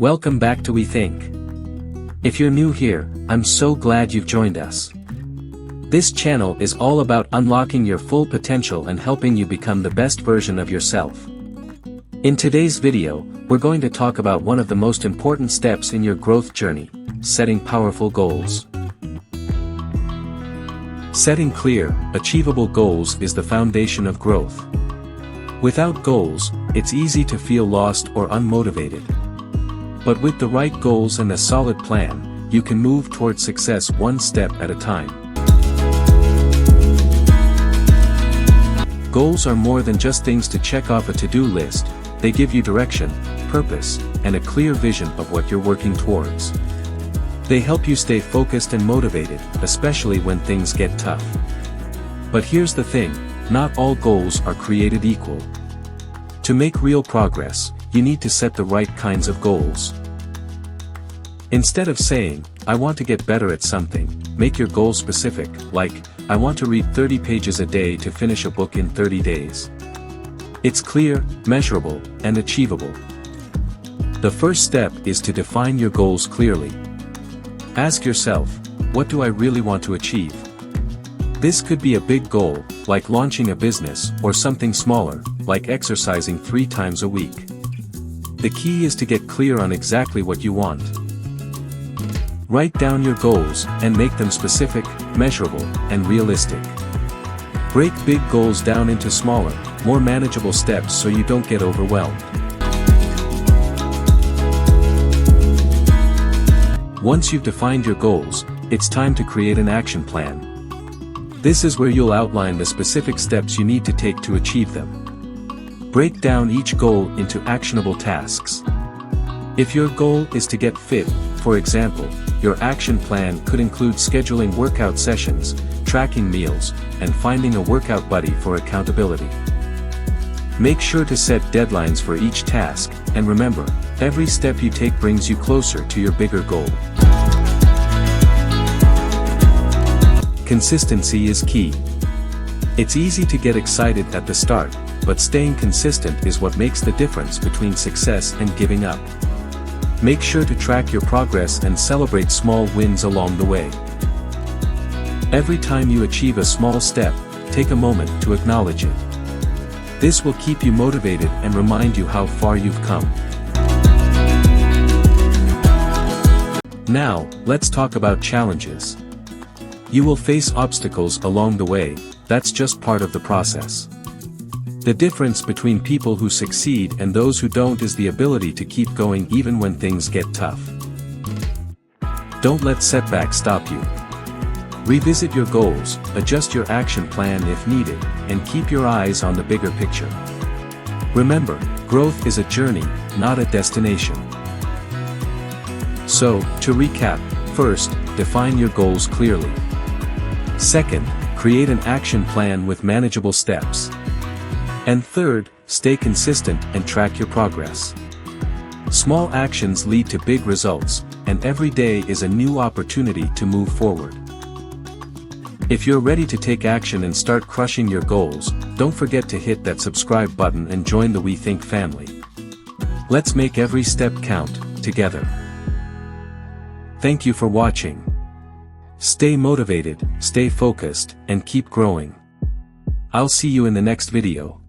Welcome back to We Think. If you're new here, I'm so glad you've joined us. This channel is all about unlocking your full potential and helping you become the best version of yourself. In today's video, we're going to talk about one of the most important steps in your growth journey, setting powerful goals. Setting clear, achievable goals is the foundation of growth. Without goals, it's easy to feel lost or unmotivated. But with the right goals and a solid plan, you can move towards success one step at a time. Goals are more than just things to check off a to-do list. They give you direction, purpose, and a clear vision of what you're working towards. They help you stay focused and motivated, especially when things get tough. But here's the thing, not all goals are created equal. To make real progress, you need to set the right kinds of goals. Instead of saying, I want to get better at something, make your goal specific, like, I want to read 30 pages a day to finish a book in 30 days. It's clear, measurable, and achievable. The first step is to define your goals clearly. Ask yourself, what do I really want to achieve? This could be a big goal, like launching a business, or something smaller, like exercising 3 times a week. The key is to get clear on exactly what you want. Write down your goals, and make them specific, measurable, and realistic. Break big goals down into smaller, more manageable steps so you don't get overwhelmed. Once you've defined your goals, it's time to create an action plan. This is where you'll outline the specific steps you need to take to achieve them. Break down each goal into actionable tasks. If your goal is to get fit, for example, your action plan could include scheduling workout sessions, tracking meals, and finding a workout buddy for accountability. Make sure to set deadlines for each task, and remember, every step you take brings you closer to your bigger goal. Consistency is key. It's easy to get excited at the start, but staying consistent is what makes the difference between success and giving up. Make sure to track your progress and celebrate small wins along the way. Every time you achieve a small step, take a moment to acknowledge it. This will keep you motivated and remind you how far you've come. Now, let's talk about challenges. You will face obstacles along the way, that's just part of the process. The difference between people who succeed and those who don't is the ability to keep going even when things get tough. Don't let setbacks stop you. Revisit your goals, adjust your action plan if needed, and keep your eyes on the bigger picture. Remember, growth is a journey, not a destination. So, to recap, first, define your goals clearly. Second, create an action plan with manageable steps. And third, stay consistent and track your progress. Small actions lead to big results, and every day is a new opportunity to move forward. If you're ready to take action and start crushing your goals, don't forget to hit that subscribe button and join the We Think family. Let's make every step count, together. Thank you for watching. Stay motivated, stay focused, and keep growing. I'll see you in the next video.